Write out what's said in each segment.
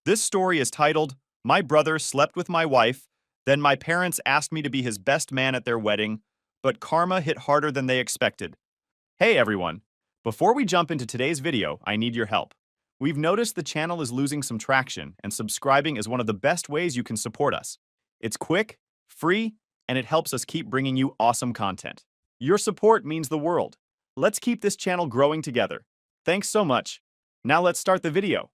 This story is titled, My Brother Slept with My Wife, then my parents asked me to be his best man at their wedding, but karma hit harder than they expected. Hey everyone! Before we jump into today's video, I need your help. We've noticed the channel is losing some traction, and subscribing is one of the best ways you can support us. It's quick, free, and it helps us keep bringing you awesome content. Your support means the world. Let's keep this channel growing together. Thanks so much. Now let's start the video.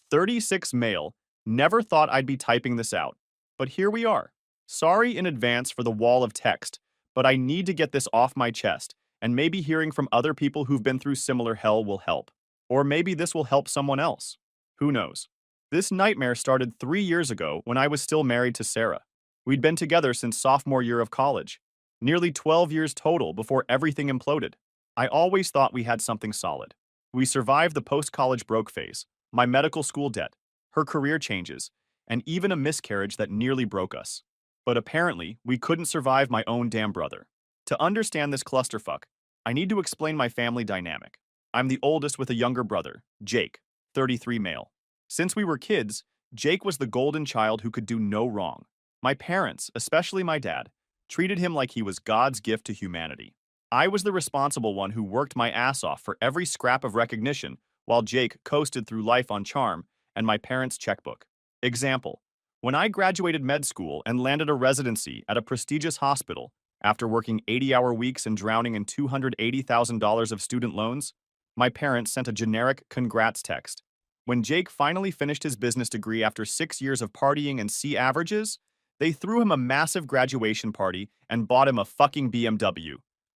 36 male, never thought I'd be typing this out. But here we are. Sorry in advance for the wall of text, but I need to get this off my chest, and maybe hearing from other people who've been through similar hell will help. Or maybe this will help someone else. Who knows? This nightmare started 3 years ago when I was still married to Sarah. We'd been together since sophomore year of college. Nearly 12 years total before everything imploded. I always thought we had something solid. We survived the post-college broke phase, my medical school debt, her career changes, and even a miscarriage that nearly broke us. But apparently, we couldn't survive my own damn brother. To understand this clusterfuck, I need to explain my family dynamic. I'm the oldest with a younger brother, Jake, 33 male. Since we were kids, Jake was the golden child who could do no wrong. My parents, especially my dad, treated him like he was God's gift to humanity. I was the responsible one who worked my ass off for every scrap of recognition, while Jake coasted through life on charm and my parents' checkbook. Example: when I graduated med school and landed a residency at a prestigious hospital after working 80-hour weeks and drowning in $280,000 of student loans, my parents sent a generic congrats text. When Jake finally finished his business degree after 6 years of partying and C averages, they threw him a massive graduation party and bought him a fucking BMW.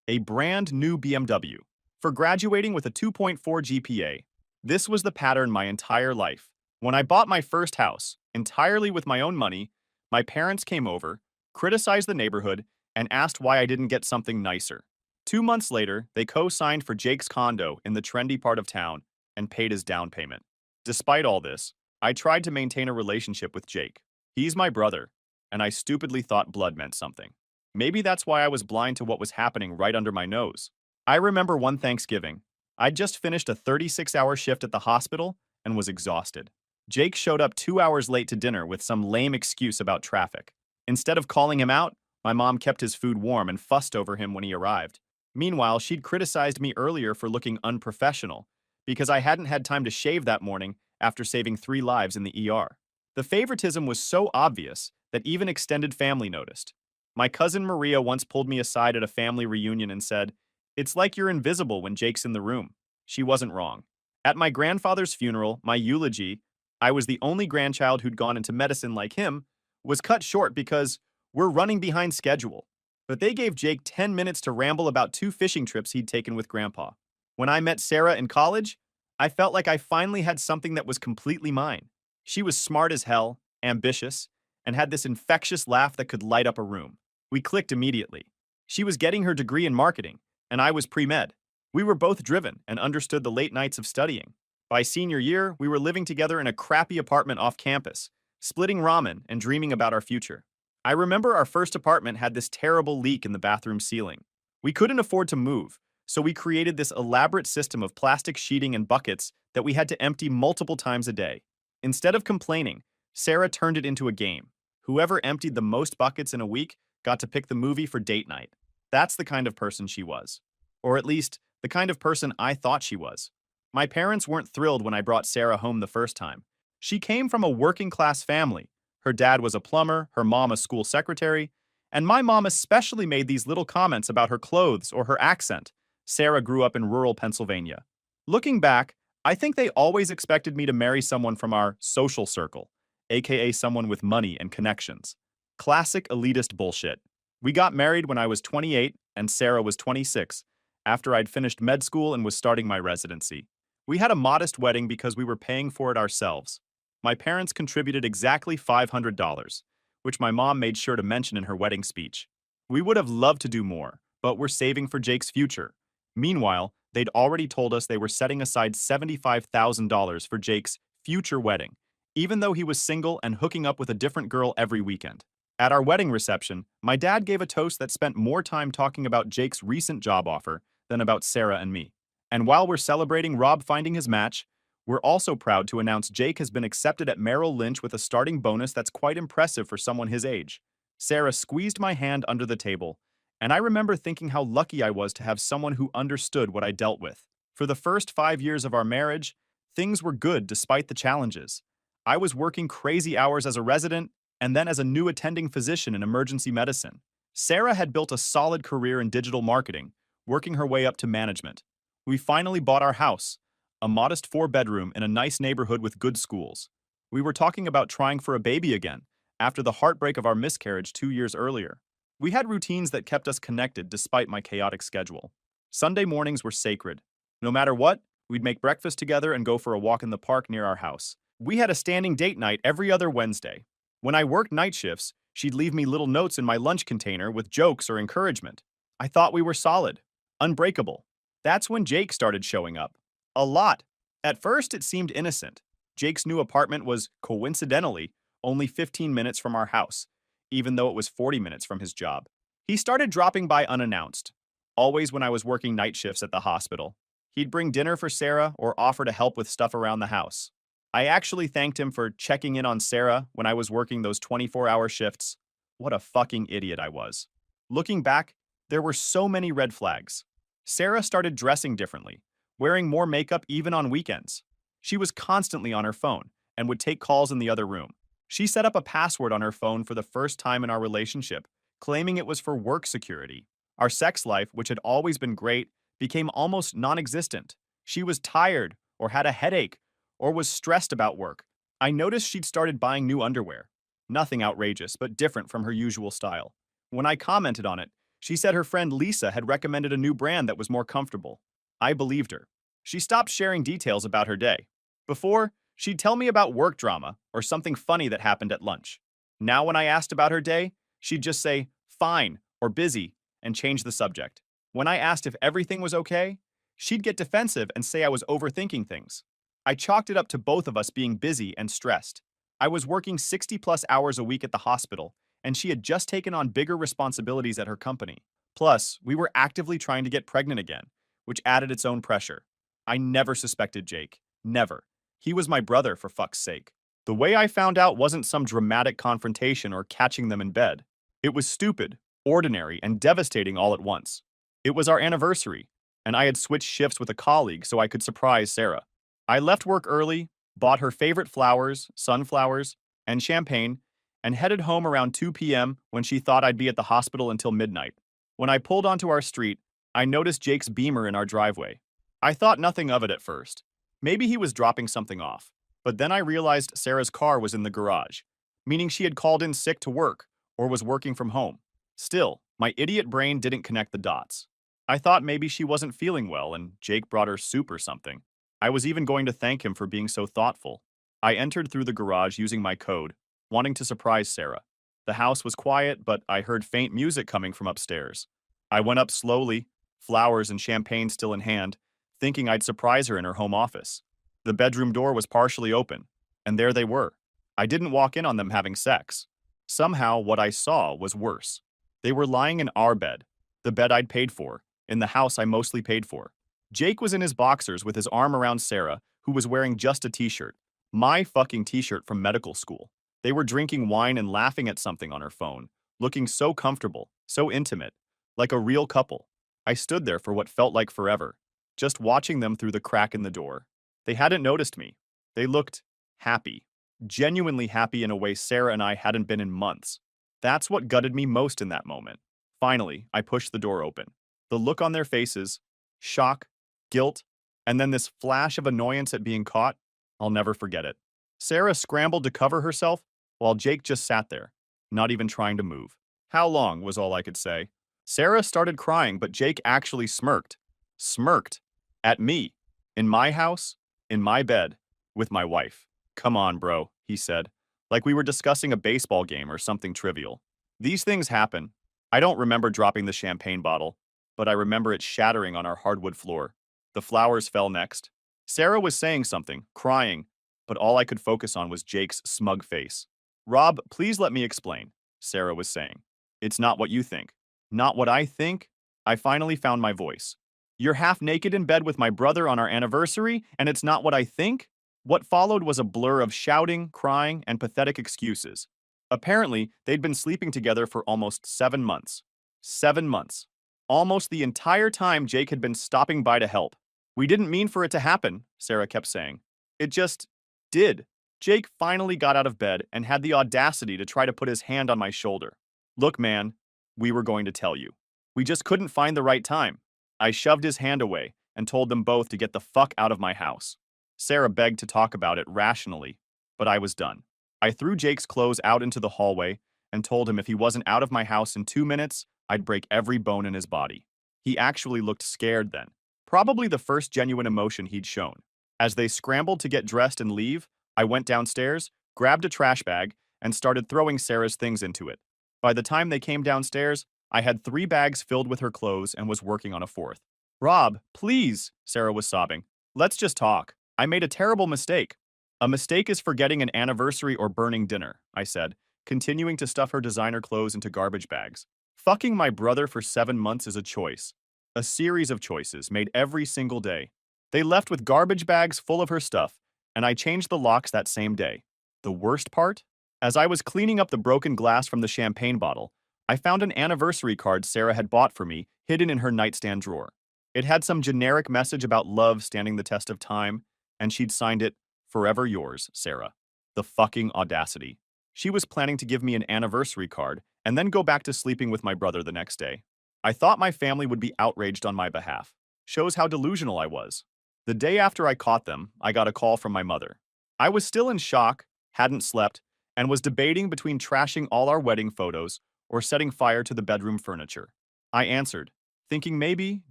A brand new BMW. For graduating with a 2.4 GPA. This was the pattern my entire life. When I bought my first house, entirely with my own money, my parents came over, criticized the neighborhood, and asked why I didn't get something nicer. 2 months later, they co-signed for Jake's condo in the trendy part of town and paid his down payment. Despite all this, I tried to maintain a relationship with Jake. He's my brother, and I stupidly thought blood meant something. Maybe that's why I was blind to what was happening right under my nose. I remember one Thanksgiving. I'd just finished a 36-hour shift at the hospital and was exhausted. Jake showed up 2 hours late to dinner with some lame excuse about traffic. Instead of calling him out, my mom kept his food warm and fussed over him when he arrived. Meanwhile, she'd criticized me earlier for looking unprofessional because I hadn't had time to shave that morning after saving 3 lives in the ER. The favoritism was so obvious that even extended family noticed. My cousin Maria once pulled me aside at a family reunion and said, "It's like you're invisible when Jake's in the room." She wasn't wrong. At my grandfather's funeral, my eulogy, I was the only grandchild who'd gone into medicine like him, was cut short because we're running behind schedule. But they gave Jake 10 minutes to ramble about 2 fishing trips he'd taken with Grandpa. When I met Sarah in college, I felt like I finally had something that was completely mine. She was smart as hell, ambitious, and had this infectious laugh that could light up a room. We clicked immediately. She was getting her degree in marketing, and I was pre-med. We were both driven and understood the late nights of studying. By senior year, we were living together in a crappy apartment off campus, splitting ramen and dreaming about our future. I remember our first apartment had this terrible leak in the bathroom ceiling. We couldn't afford to move, so we created this elaborate system of plastic sheeting and buckets that we had to empty multiple times a day. Instead of complaining, Sarah turned it into a game. Whoever emptied the most buckets in a week got to pick the movie for date night. That's the kind of person she was. Or at least, the kind of person I thought she was. My parents weren't thrilled when I brought Sarah home the first time. She came from a working-class family. Her dad was a plumber, her mom a school secretary, and my mom especially made these little comments about her clothes or her accent. Sarah grew up in rural Pennsylvania. Looking back, I think they always expected me to marry someone from our social circle, aka someone with money and connections. Classic elitist bullshit. We got married when I was 28 and Sarah was 26, after I'd finished med school and was starting my residency. We had a modest wedding because we were paying for it ourselves. My parents contributed exactly $500, which my mom made sure to mention in her wedding speech. We would have loved to do more, but we're saving for Jake's future. Meanwhile, they'd already told us they were setting aside $75,000 for Jake's future wedding, even though he was single and hooking up with a different girl every weekend. At our wedding reception, my dad gave a toast that spent more time talking about Jake's recent job offer than about Sarah and me. And while we're celebrating Rob finding his match, We're also proud to announce Jake has been accepted at Merrill Lynch with a starting bonus that's quite impressive for someone his age. Sarah squeezed my hand under the table, and I remember thinking how lucky I was to have someone who understood what I dealt with. For the first 5 years of our marriage, things were good despite the challenges. I was working crazy hours as a resident and then as a new attending physician in emergency medicine. Sarah had built a solid career in digital marketing, working her way up to management. We finally bought our house, a modest 4-bedroom in a nice neighborhood with good schools. We were talking about trying for a baby again, after the heartbreak of our miscarriage 2 years earlier. We had routines that kept us connected despite my chaotic schedule. Sunday mornings were sacred. No matter what, we'd make breakfast together and go for a walk in the park near our house. We had a standing date night every other Wednesday. When I worked night shifts, she'd leave me little notes in my lunch container with jokes or encouragement. I thought we were solid, unbreakable. That's when Jake started showing up. A lot. At first, it seemed innocent. Jake's new apartment was, coincidentally, only 15 minutes from our house, even though it was 40 minutes from his job. He started dropping by unannounced, always when I was working night shifts at the hospital. He'd bring dinner for Sarah or offer to help with stuff around the house. I actually thanked him for checking in on Sarah when I was working those 24-hour shifts. What a fucking idiot I was. Looking back, there were so many red flags. Sarah started dressing differently, wearing more makeup even on weekends. She was constantly on her phone and would take calls in the other room. She set up a password on her phone for the first time in our relationship, claiming it was for work security. Our sex life, which had always been great, became almost non-existent. She was tired or had a headache or was stressed about work. I noticed she'd started buying new underwear. Nothing outrageous, but different from her usual style. When I commented on it, she said her friend Lisa had recommended a new brand that was more comfortable. I believed her. She stopped sharing details about her day. Before, she'd tell me about work drama or something funny that happened at lunch. Now when I asked about her day, she'd just say, fine, or busy, and change the subject. When I asked if everything was okay, she'd get defensive and say I was overthinking things. I chalked it up to both of us being busy and stressed. I was working 60+ hours a week at the hospital, and she had just taken on bigger responsibilities at her company. Plus, we were actively trying to get pregnant again, which added its own pressure. I never suspected Jake. Never. He was my brother, for fuck's sake. The way I found out wasn't some dramatic confrontation or catching them in bed. It was stupid, ordinary, and devastating all at once. It was our anniversary, and I had switched shifts with a colleague so I could surprise Sarah. I left work early, bought her favorite flowers, sunflowers, and champagne, and headed home around 2 p.m. when she thought I'd be at the hospital until midnight. When I pulled onto our street, I noticed Jake's Beamer in our driveway. I thought nothing of it at first. Maybe he was dropping something off. But then I realized Sarah's car was in the garage, meaning she had called in sick to work or was working from home. Still, my idiot brain didn't connect the dots. I thought maybe she wasn't feeling well and Jake brought her soup or something. I was even going to thank him for being so thoughtful. I entered through the garage using my code, wanting to surprise Sarah. The house was quiet, but I heard faint music coming from upstairs. I went up slowly, flowers and champagne still in hand, thinking I'd surprise her in her home office. The bedroom door was partially open, and there they were. I didn't walk in on them having sex. Somehow, what I saw was worse. They were lying in our bed, the bed I'd paid for, in the house I mostly paid for. Jake was in his boxers with his arm around Sarah, who was wearing just a t-shirt. My fucking t-shirt from medical school. They were drinking wine and laughing at something on her phone, looking so comfortable, so intimate, like a real couple. I stood there for what felt like forever, just watching them through the crack in the door. They hadn't noticed me. They looked happy, genuinely happy in a way Sarah and I hadn't been in months. That's what gutted me most in that moment. Finally, I pushed the door open. The look on their faces, shock, guilt, and then this flash of annoyance at being caught, I'll never forget it. Sarah scrambled to cover herself, while Jake just sat there, not even trying to move. How long was all I could say. Sarah started crying, but Jake actually smirked. Smirked. At me. In my house. In my bed. With my wife. Come on, bro, he said, like we were discussing a baseball game or something trivial. These things happen. I don't remember dropping the champagne bottle, but I remember it shattering on our hardwood floor. The flowers fell next. Sarah was saying something, crying, but all I could focus on was Jake's smug face. Rob, please let me explain, Sarah was saying. It's not what you think. Not what I think? I finally found my voice. You're half naked in bed with my brother on our anniversary, and it's not what I think? What followed was a blur of shouting, crying, and pathetic excuses. Apparently, they'd been sleeping together for almost 7 months. 7 months. Almost the entire time Jake had been stopping by to help. We didn't mean for it to happen, Sarah kept saying. It just did. Jake finally got out of bed and had the audacity to try to put his hand on my shoulder. Look, man, we were going to tell you. We just couldn't find the right time. I shoved his hand away and told them both to get the fuck out of my house. Sarah begged to talk about it rationally, but I was done. I threw Jake's clothes out into the hallway and told him if he wasn't out of my house in 2 minutes, I'd break every bone in his body. He actually looked scared then, probably the first genuine emotion he'd shown. As they scrambled to get dressed and leave, I went downstairs, grabbed a trash bag, and started throwing Sarah's things into it. By the time they came downstairs, I had 3 bags filled with her clothes and was working on a 4th. Rob, please, Sarah was sobbing. Let's just talk. I made a terrible mistake. A mistake is forgetting an anniversary or burning dinner, I said, continuing to stuff her designer clothes into garbage bags. Fucking my brother for 7 months is a choice. A series of choices made every single day. They left with garbage bags full of her stuff, and I changed the locks that same day. The worst part? As I was cleaning up the broken glass from the champagne bottle, I found an anniversary card Sarah had bought for me hidden in her nightstand drawer. It had some generic message about love standing the test of time, and she'd signed it, "Forever yours, Sarah." The fucking audacity. She was planning to give me an anniversary card and then go back to sleeping with my brother the next day. I thought my family would be outraged on my behalf. Shows how delusional I was. The day after I caught them, I got a call from my mother. I was still in shock, hadn't slept, and was debating between trashing all our wedding photos or setting fire to the bedroom furniture. I answered, thinking maybe,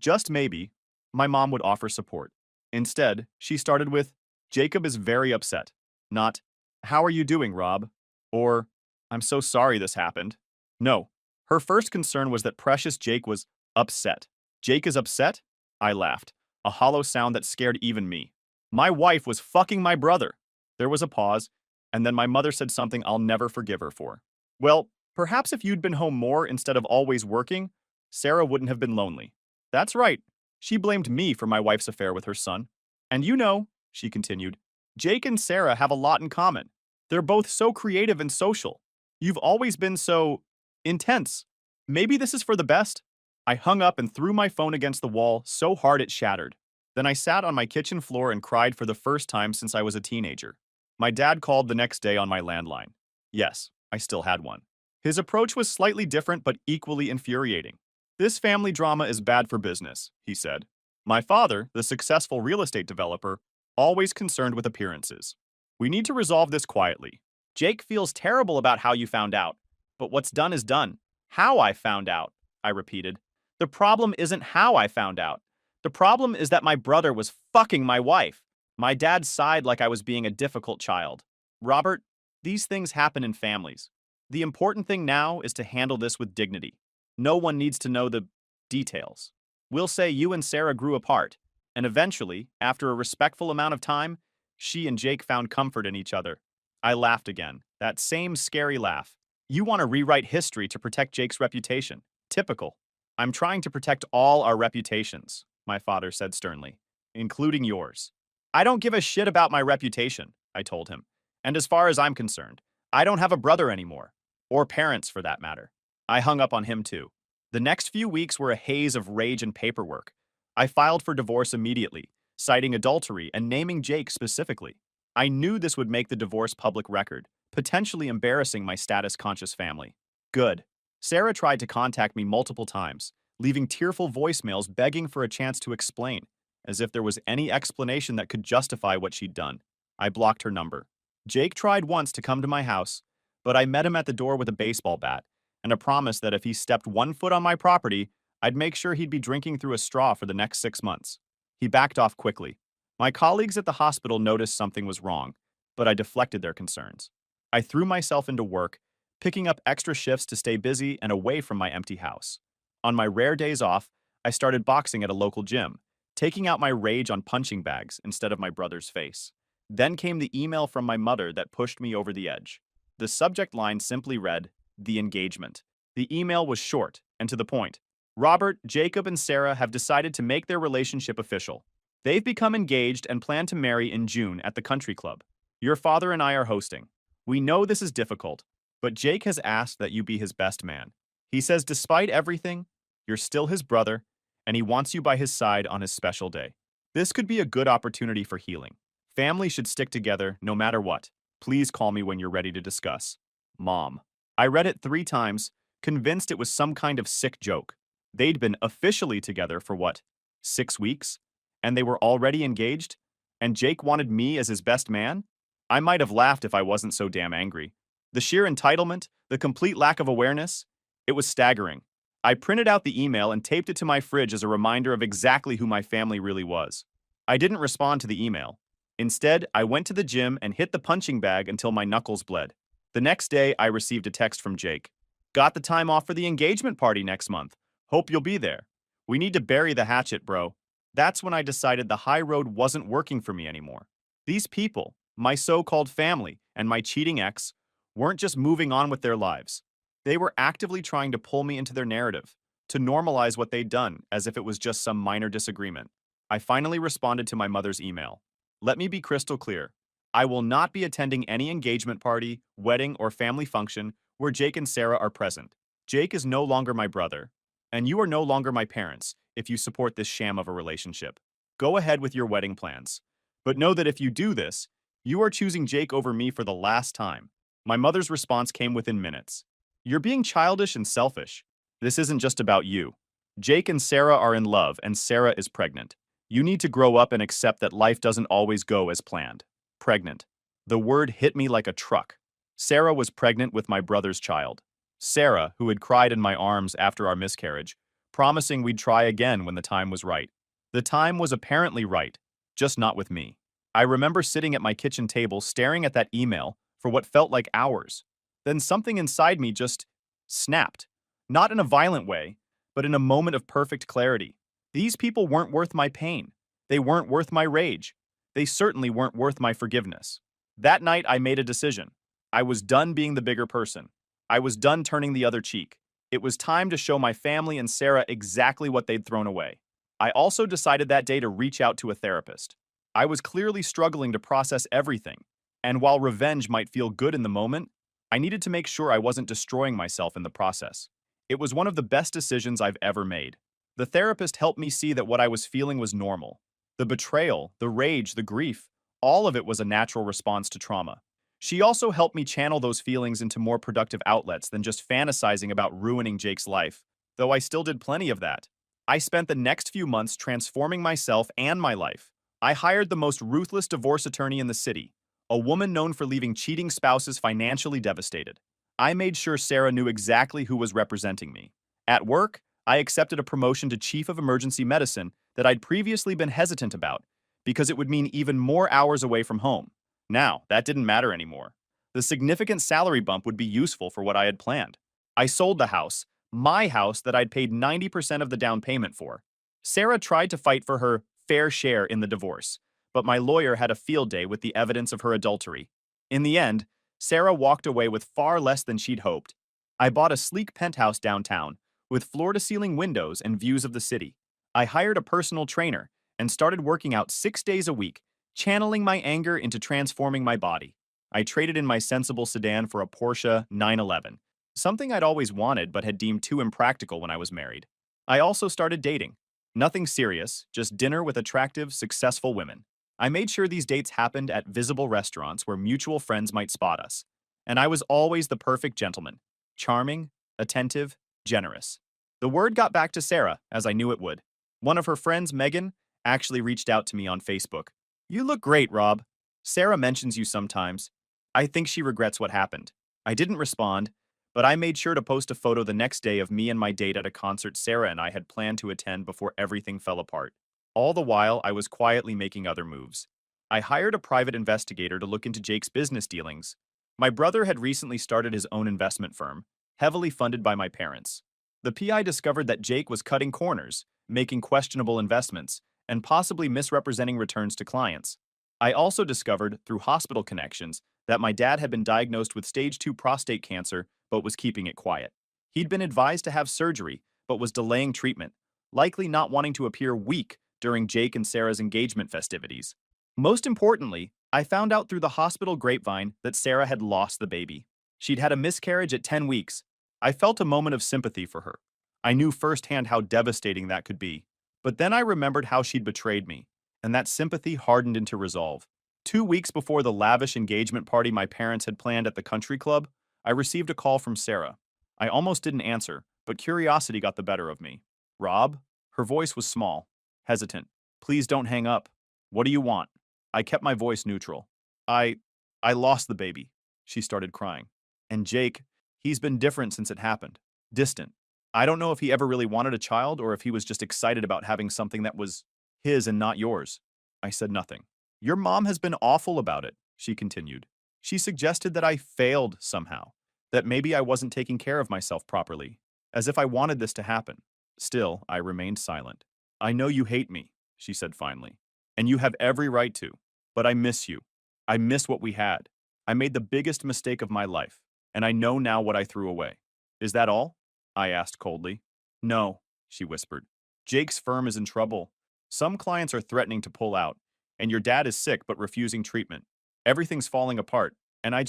just maybe, my mom would offer support. Instead, she started with, "Jacob is very upset." Not, "How are you doing, Rob?" Or, "I'm so sorry this happened." No, her first concern was that precious Jake was upset. Jake is upset? I laughed, a hollow sound that scared even me. My wife was fucking my brother. There was a pause, and then my mother said something I'll never forgive her for. Well, perhaps if you'd been home more instead of always working, Sarah wouldn't have been lonely. That's right. She blamed me for my wife's affair with her son. And you know, she continued, Jake and Sarah have a lot in common. They're both so creative and social. You've always been so intense. Maybe this is for the best. I hung up and threw my phone against the wall so hard it shattered. Then I sat on my kitchen floor and cried for the first time since I was a teenager. My dad called the next day on my landline. Yes, I still had one. His approach was slightly different but equally infuriating. "This family drama is bad for business," he said. My father, the successful real estate developer, always concerned with appearances. "We need to resolve this quietly. Jake feels terrible about how you found out, but what's done is done." "How I found out," I repeated. "The problem isn't how I found out. The problem is that my brother was fucking my wife." My dad sighed like I was being a difficult child. "Robert, these things happen in families. The important thing now is to handle this with dignity. No one needs to know the details. We'll say you and Sarah grew apart, and eventually, after a respectful amount of time, she and Jake found comfort in each other." I laughed again, that same scary laugh. "You want to rewrite history to protect Jake's reputation. Typical." "I'm trying to protect all our reputations," my father said sternly, "including yours." "I don't give a shit about my reputation," I told him. "And as far as I'm concerned, I don't have a brother anymore. Or parents, for that matter." I hung up on him too. The next few weeks were a haze of rage and paperwork. I filed for divorce immediately, citing adultery and naming Jake specifically. I knew this would make the divorce public record, potentially embarrassing my status-conscious family. Good. Sarah tried to contact me multiple times, leaving tearful voicemails begging for a chance to explain, as if there was any explanation that could justify what she'd done. I blocked her number. Jake tried once to come to my house, but I met him at the door with a baseball bat and a promise that if he stepped 1 foot on my property, I'd make sure he'd be drinking through a straw for the next 6 months. He backed off quickly. My colleagues at the hospital noticed something was wrong, but I deflected their concerns. I threw myself into work, picking up extra shifts to stay busy and away from my empty house. On my rare days off, I started boxing at a local gym, taking out my rage on punching bags instead of my brother's face. Then came the email from my mother that pushed me over the edge. The subject line simply read, "The engagement." The email was short and to the point. "Robert, Jacob, and Sarah have decided to make their relationship official. They've become engaged and plan to marry in June at the country club. Your father and I are hosting. We know this is difficult, but Jake has asked that you be his best man. He says despite everything, you're still his brother, and he wants you by his side on his special day. This could be a good opportunity for healing. Family should stick together no matter what. Please call me when you're ready to discuss. Mom. I read it 3 times, convinced it was some kind of sick joke. They'd been officially together for what, 6 weeks? And they were already engaged? And Jake wanted me as his best man? I might have laughed if I wasn't so damn angry. The sheer entitlement, the complete lack of awareness, it was staggering. I printed out the email and taped it to my fridge as a reminder of exactly who my family really was. I didn't respond to the email. Instead, I went to the gym and hit the punching bag until my knuckles bled. The next day, I received a text from Jake. Got the time off for the engagement party next month. Hope you'll be there. We need to bury the hatchet, bro. That's when I decided the high road wasn't working for me anymore. These people, my so-called family and my cheating ex, weren't just moving on with their lives. They were actively trying to pull me into their narrative, to normalize what they'd done as if it was just some minor disagreement. I finally responded to my mother's email. Let me be crystal clear. I will not be attending any engagement party, wedding, or family function where Jake and Sarah are present. Jake is no longer my brother, and you are no longer my parents if you support this sham of a relationship. Go ahead with your wedding plans. But know that if you do this, you are choosing Jake over me for the last time. My mother's response came within minutes. You're being childish and selfish. This isn't just about you. Jake and Sarah are in love, and Sarah is pregnant. You need to grow up and accept that life doesn't always go as planned. Pregnant. The word hit me like a truck. Sarah was pregnant with my brother's child. Sarah, who had cried in my arms after our miscarriage, promising we'd try again when the time was right. The time was apparently right, just not with me. I remember sitting at my kitchen table staring at that email for what felt like hours. Then something inside me just snapped. Not in a violent way, but in a moment of perfect clarity. These people weren't worth my pain. They weren't worth my rage. They certainly weren't worth my forgiveness. That night, I made a decision. I was done being the bigger person. I was done turning the other cheek. It was time to show my family and Sarah exactly what they'd thrown away. I also decided that day to reach out to a therapist. I was clearly struggling to process everything, and while revenge might feel good in the moment, I needed to make sure I wasn't destroying myself in the process. It was one of the best decisions I've ever made. The therapist helped me see that what I was feeling was normal. The betrayal, the rage, the grief, all of it was a natural response to trauma. She also helped me channel those feelings into more productive outlets than just fantasizing about ruining Jake's life, though I still did plenty of that. I spent the next few months transforming myself and my life. I hired the most ruthless divorce attorney in the city, a woman known for leaving cheating spouses financially devastated. I made sure Sarah knew exactly who was representing me. At work, I accepted a promotion to Chief of Emergency Medicine that I'd previously been hesitant about because it would mean even more hours away from home. Now, that didn't matter anymore. The significant salary bump would be useful for what I had planned. I sold the house, my house that I'd paid 90% of the down payment for. Sarah tried to fight for her fair share in the divorce, but my lawyer had a field day with the evidence of her adultery. In the end, Sarah walked away with far less than she'd hoped. I bought a sleek penthouse downtown with floor-to-ceiling windows and views of the city. I hired a personal trainer and started working out 6 days a week, channeling my anger into transforming my body. I traded in my sensible sedan for a Porsche 911, something I'd always wanted but had deemed too impractical when I was married. I also started dating. Nothing serious, just dinner with attractive, successful women. I made sure these dates happened at visible restaurants where mutual friends might spot us. And I was always the perfect gentleman. Charming, attentive, generous. The word got back to Sarah, as I knew it would. One of her friends, Megan, actually reached out to me on Facebook. You look great, Rob. Sarah mentions you sometimes. I think she regrets what happened. I didn't respond, but I made sure to post a photo the next day of me and my date at a concert Sarah and I had planned to attend before everything fell apart. All the while, I was quietly making other moves. I hired a private investigator to look into Jake's business dealings. My brother had recently started his own investment firm, heavily funded by my parents. The PI discovered that Jake was cutting corners, making questionable investments, and possibly misrepresenting returns to clients. I also discovered, through hospital connections, that my dad had been diagnosed with stage 2 prostate cancer but was keeping it quiet. He'd been advised to have surgery but was delaying treatment, likely not wanting to appear weak during Jake and Sarah's engagement festivities. Most importantly, I found out through the hospital grapevine that Sarah had lost the baby. She'd had a miscarriage at 10 weeks. I felt a moment of sympathy for her. I knew firsthand how devastating that could be. But then I remembered how she'd betrayed me, and that sympathy hardened into resolve. 2 weeks before the lavish engagement party my parents had planned at the country club, I received a call from Sarah. I almost didn't answer, but curiosity got the better of me. Rob? Her voice was small, hesitant. Please don't hang up. What do you want? I kept my voice neutral. I lost the baby. She started crying. And Jake, he's been different since it happened. Distant. I don't know if he ever really wanted a child or if he was just excited about having something that was his and not yours. I said nothing. Your mom has been awful about it, she continued. She suggested that I failed somehow, that maybe I wasn't taking care of myself properly, as if I wanted this to happen. Still, I remained silent. I know you hate me, she said finally, and you have every right to, but I miss you. I miss what we had. I made the biggest mistake of my life, and I know now what I threw away. Is that all? I asked coldly. No, she whispered. Jake's firm is in trouble. Some clients are threatening to pull out, and your dad is sick but refusing treatment. Everything's falling apart, and I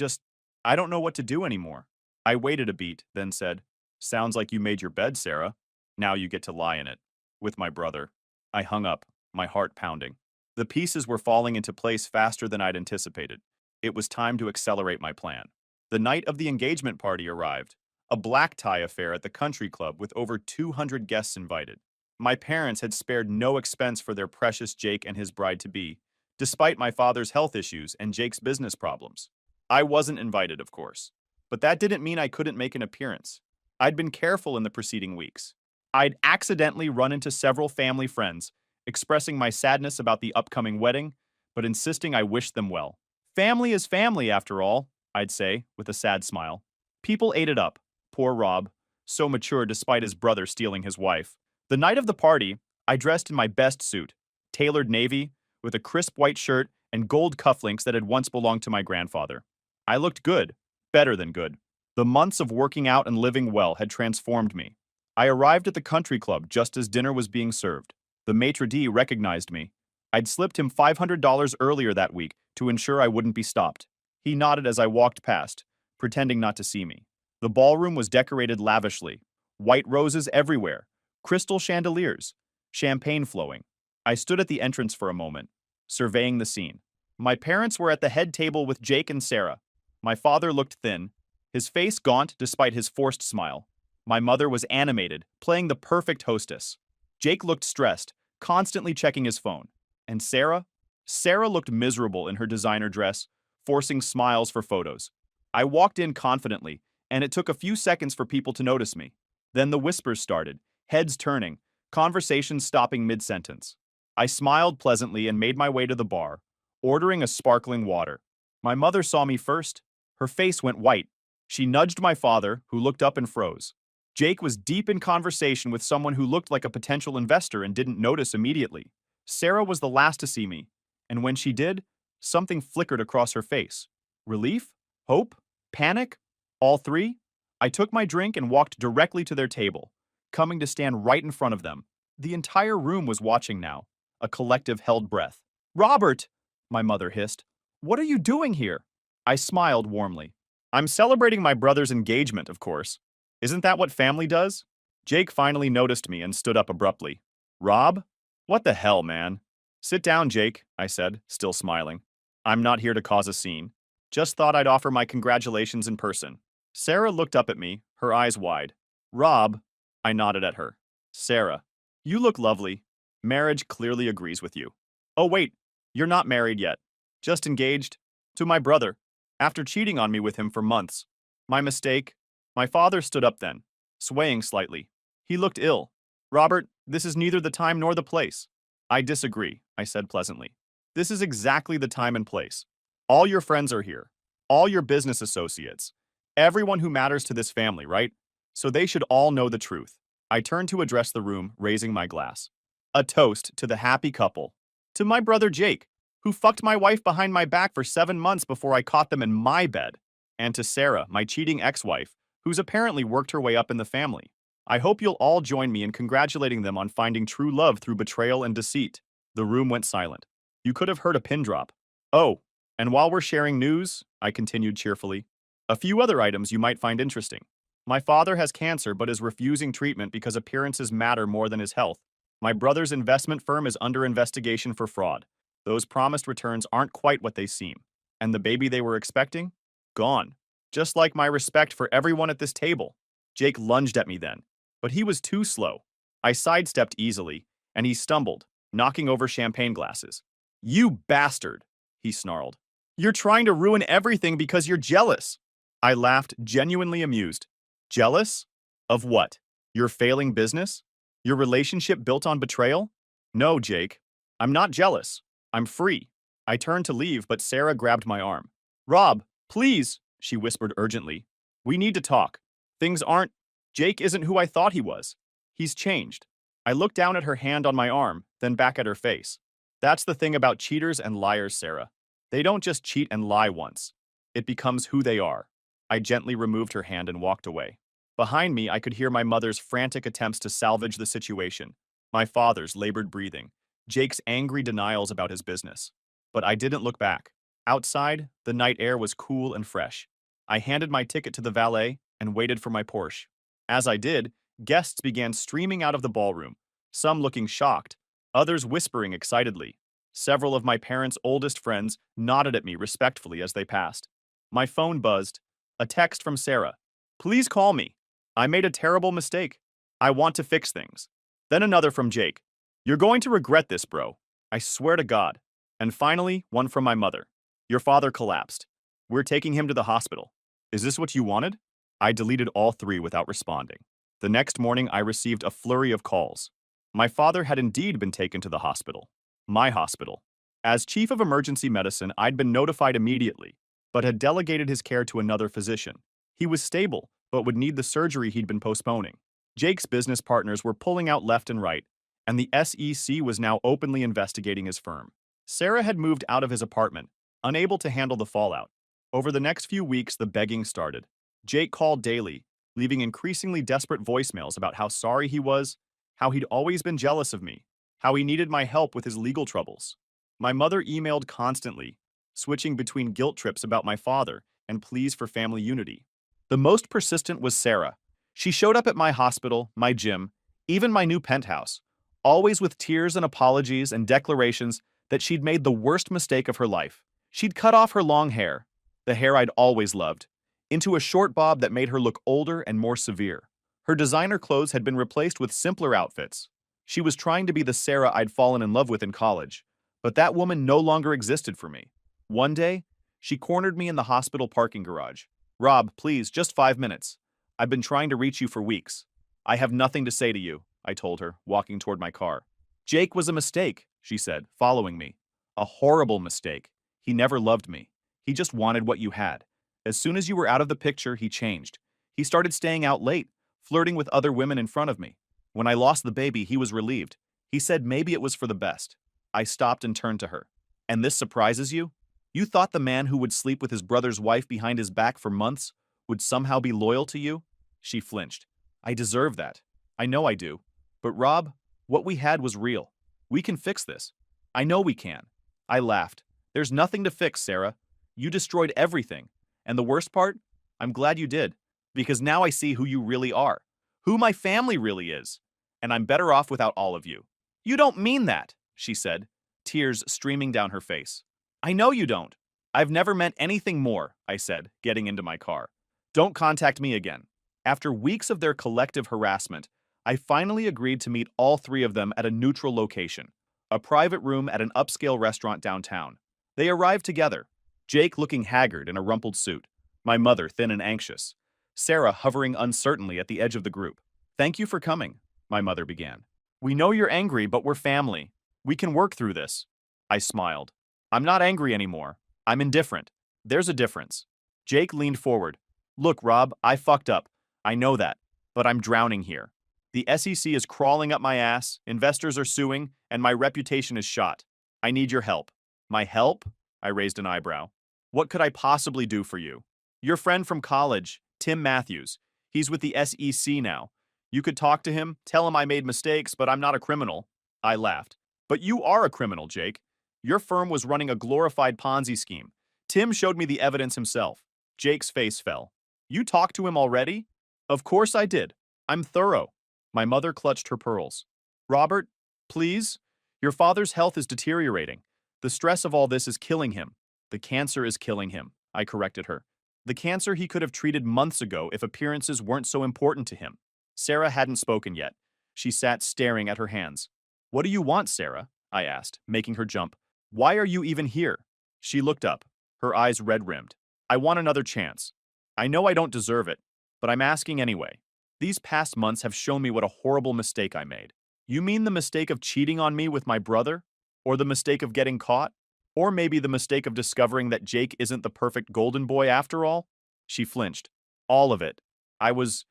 don't know what to do anymore. I waited a beat, then said, Sounds like you made your bed, Sarah. Now you get to lie in it. With my brother. I hung up, my heart pounding. The pieces were falling into place faster than I'd anticipated. It was time to accelerate my plan. The night of the engagement party arrived, a black tie affair at the country club with over 200 guests invited. My parents had spared no expense for their precious Jake and his bride-to-be, despite my father's health issues and Jake's business problems. I wasn't invited, of course, but that didn't mean I couldn't make an appearance. I'd been careful in the preceding weeks. I'd accidentally run into several family friends, expressing my sadness about the upcoming wedding, but insisting I wished them well. Family is family, after all, I'd say, with a sad smile. People ate it up. Poor Rob, so mature despite his brother stealing his wife. The night of the party, I dressed in my best suit, tailored navy, with a crisp white shirt and gold cufflinks that had once belonged to my grandfather. I looked good, better than good. The months of working out and living well had transformed me. I arrived at the country club just as dinner was being served. The maitre d' recognized me. I'd slipped him $500 earlier that week to ensure I wouldn't be stopped. He nodded as I walked past, pretending not to see me. The ballroom was decorated lavishly. White roses everywhere, crystal chandeliers, champagne flowing. I stood at the entrance for a moment, surveying the scene. My parents were at the head table with Jake and Sarah. My father looked thin, his face gaunt despite his forced smile. My mother was animated, playing the perfect hostess. Jake looked stressed, constantly checking his phone. And Sarah? Sarah looked miserable in her designer dress, forcing smiles for photos. I walked in confidently, and it took a few seconds for people to notice me. Then the whispers started, heads turning, conversations stopping mid-sentence. I smiled pleasantly and made my way to the bar, ordering a sparkling water. My mother saw me first. Her face went white. She nudged my father, who looked up and froze. Jake was deep in conversation with someone who looked like a potential investor and didn't notice immediately. Sarah was the last to see me, and when she did, something flickered across her face. Relief? Hope? Panic? All three? I took my drink and walked directly to their table, coming to stand right in front of them. The entire room was watching now, a collective held breath. Robert! My mother hissed. What are you doing here? I smiled warmly. I'm celebrating my brother's engagement, of course. Isn't that what family does? Jake finally noticed me and stood up abruptly. Rob? What the hell, man? Sit down, Jake, I said, still smiling. I'm not here to cause a scene. Just thought I'd offer my congratulations in person. Sarah looked up at me, her eyes wide. Rob? I nodded at her. Sarah, you look lovely. Marriage clearly agrees with you. Oh wait, you're not married yet. Just engaged. To my brother. After cheating on me with him for months. My mistake. My father stood up then, swaying slightly. He looked ill. Robert, this is neither the time nor the place. I disagree, I said pleasantly. This is exactly the time and place. All your friends are here. All your business associates. Everyone who matters to this family, right? So they should all know the truth. I turned to address the room, raising my glass. A toast to the happy couple. To my brother Jake, who fucked my wife behind my back for 7 months before I caught them in my bed. And to Sarah, my cheating ex-wife, who's apparently worked her way up in the family. I hope you'll all join me in congratulating them on finding true love through betrayal and deceit. The room went silent. You could have heard a pin drop. Oh, and while we're sharing news, I continued cheerfully, a few other items you might find interesting. My father has cancer but is refusing treatment because appearances matter more than his health. My brother's investment firm is under investigation for fraud. Those promised returns aren't quite what they seem. And the baby they were expecting? Gone. Just like my respect for everyone at this table. Jake lunged at me then, but he was too slow. I sidestepped easily, and he stumbled, knocking over champagne glasses. You bastard, he snarled. You're trying to ruin everything because you're jealous. I laughed, genuinely amused. Jealous? Of what? Your failing business? Your relationship built on betrayal? No, Jake. I'm not jealous. I'm free. I turned to leave, but Sarah grabbed my arm. Rob, please, she whispered urgently. We need to talk. Things aren't… Jake isn't who I thought he was. He's changed. I looked down at her hand on my arm, then back at her face. That's the thing about cheaters and liars, Sarah. They don't just cheat and lie once. It becomes who they are. I gently removed her hand and walked away. Behind me, I could hear my mother's frantic attempts to salvage the situation, my father's labored breathing, Jake's angry denials about his business. But I didn't look back. Outside, the night air was cool and fresh. I handed my ticket to the valet and waited for my Porsche. As I did, guests began streaming out of the ballroom, some looking shocked, others whispering excitedly. Several of my parents' oldest friends nodded at me respectfully as they passed. My phone buzzed. A text from Sarah. Please call me. I made a terrible mistake. I want to fix things. Then another from Jake. You're going to regret this, bro. I swear to God. And finally, one from my mother. Your father collapsed. We're taking him to the hospital. Is this what you wanted? I deleted all three without responding. The next morning, I received a flurry of calls. My father had indeed been taken to the hospital. My hospital. As chief of emergency medicine, I'd been notified immediately, but had delegated his care to another physician. He was stable, but would need the surgery he'd been postponing. Jake's business partners were pulling out left and right, and the SEC was now openly investigating his firm. Sarah had moved out of his apartment, unable to handle the fallout. Over the next few weeks, the begging started. Jake called daily, leaving increasingly desperate voicemails about how sorry he was, how he'd always been jealous of me, how he needed my help with his legal troubles. My mother emailed constantly, switching between guilt trips about my father and pleas for family unity. The most persistent was Sarah. She showed up at my hospital, my gym, even my new penthouse, always with tears and apologies and declarations that she'd made the worst mistake of her life. She'd cut off her long hair, the hair I'd always loved, into a short bob that made her look older and more severe. Her designer clothes had been replaced with simpler outfits. She was trying to be the Sarah I'd fallen in love with in college, but that woman no longer existed for me. One day, she cornered me in the hospital parking garage. Rob, please, just 5 minutes. I've been trying to reach you for weeks. I have nothing to say to you, I told her, walking toward my car. Jake was a mistake, she said, following me. A horrible mistake. He never loved me. He just wanted what you had. As soon as you were out of the picture, he changed. He started staying out late, flirting with other women in front of me. When I lost the baby, he was relieved. He said maybe it was for the best. I stopped and turned to her. And this surprises you? You thought the man who would sleep with his brother's wife behind his back for months would somehow be loyal to you? She flinched. I deserve that. I know I do. But Rob, what we had was real. We can fix this. I know we can. I laughed. There's nothing to fix, Sarah. You destroyed everything. And the worst part? I'm glad you did. Because now I see who you really are. Who my family really is. And I'm better off without all of you. You don't mean that, she said, tears streaming down her face. I know you don't. I've never meant anything more, I said, getting into my car. Don't contact me again. After weeks of their collective harassment, I finally agreed to meet all three of them at a neutral location, a private room at an upscale restaurant downtown. They arrived together, Jake looking haggard in a rumpled suit, my mother thin and anxious, Sarah hovering uncertainly at the edge of the group. Thank you for coming, my mother began. We know you're angry, but we're family. We can work through this. I smiled. I'm not angry anymore. I'm indifferent. There's a difference. Jake leaned forward. Look, Rob, I fucked up. I know that. But I'm drowning here. The SEC is crawling up my ass, investors are suing, and my reputation is shot. I need your help. My help? I raised an eyebrow. What could I possibly do for you? Your friend from college, Tim Matthews. He's with the SEC now. You could talk to him, tell him I made mistakes, but I'm not a criminal. I laughed. But you are a criminal, Jake. Your firm was running a glorified Ponzi scheme. Tim showed me the evidence himself. Jake's face fell. You talked to him already? Of course I did. I'm thorough. My mother clutched her pearls. Robert, please? Your father's health is deteriorating. The stress of all this is killing him. The cancer is killing him, I corrected her. The cancer he could have treated months ago if appearances weren't so important to him. Sarah hadn't spoken yet. She sat staring at her hands. What do you want, Sarah? I asked, making her jump. Why are you even here? She looked up, her eyes red-rimmed. I want another chance. I know I don't deserve it, but I'm asking anyway. These past months have shown me what a horrible mistake I made. You mean the mistake of cheating on me with my brother? Or the mistake of getting caught? Or maybe the mistake of discovering that Jake isn't the perfect golden boy after all? She flinched. All of it. I was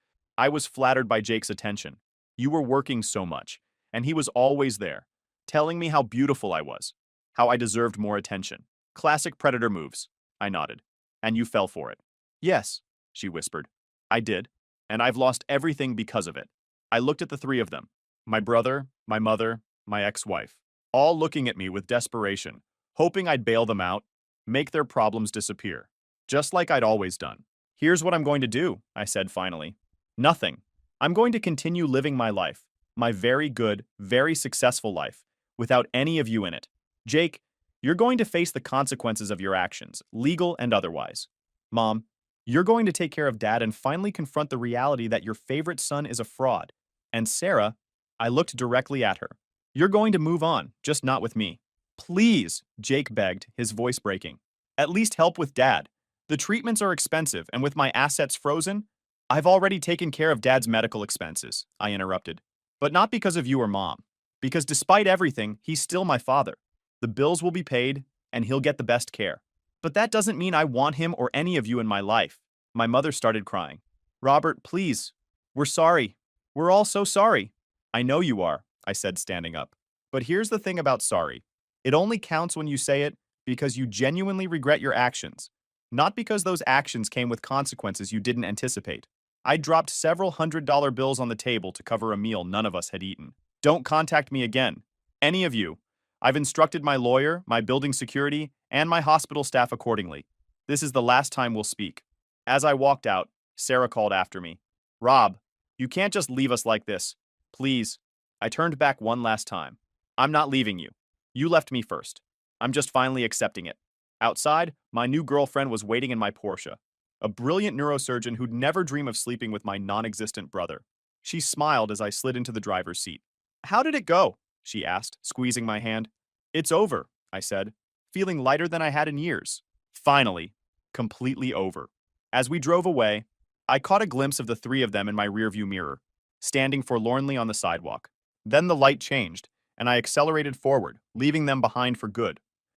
flattered by Jake's attention. You were working so much, and he was always there, telling me how beautiful I was, how I deserved more attention. Classic predator moves, I nodded. And you fell for it. Yes, she whispered. I did, and I've lost everything because of it. I looked at the three of them, my brother, my mother, my ex-wife, all looking at me with desperation, hoping I'd bail them out, make their problems disappear, just like I'd always done. Here's what I'm going to do, I said finally. Nothing. I'm going to continue living my life, my very good, very successful life, without any of you in it. Jake, you're going to face the consequences of your actions, legal and otherwise. Mom, you're going to take care of Dad and finally confront the reality that your favorite son is a fraud. And Sarah, I looked directly at her. You're going to move on, just not with me. Please, Jake begged, his voice breaking. At least help with Dad. The treatments are expensive, and with my assets frozen, I've already taken care of Dad's medical expenses, I interrupted. But not because of you or Mom. Because despite everything, he's still my father. The bills will be paid, and he'll get the best care. But that doesn't mean I want him or any of you in my life. My mother started crying. Robert, please. We're sorry. We're all so sorry. I know you are, I said, standing up. But here's the thing about sorry. It only counts when you say it because you genuinely regret your actions, not because those actions came with consequences you didn't anticipate. I dropped several $100 bills on the table to cover a meal none of us had eaten. Don't contact me again. Any of you. I've instructed my lawyer, my building security, and my hospital staff accordingly. This is the last time we'll speak. As I walked out, Sarah called after me. Rob, you can't just leave us like this. Please. I turned back one last time. I'm not leaving you. You left me first. I'm just finally accepting it. Outside, my new girlfriend was waiting in my Porsche. A brilliant neurosurgeon who'd never dream of sleeping with my non-existent brother. She smiled as I slid into the driver's seat. How did it go? She asked, squeezing my hand. It's over, I said, feeling lighter than I had in years. Finally, completely over. As we drove away, I caught a glimpse of the three of them in my rearview mirror, standing forlornly on the sidewalk. Then the light changed, and I accelerated forward, leaving them behind for good.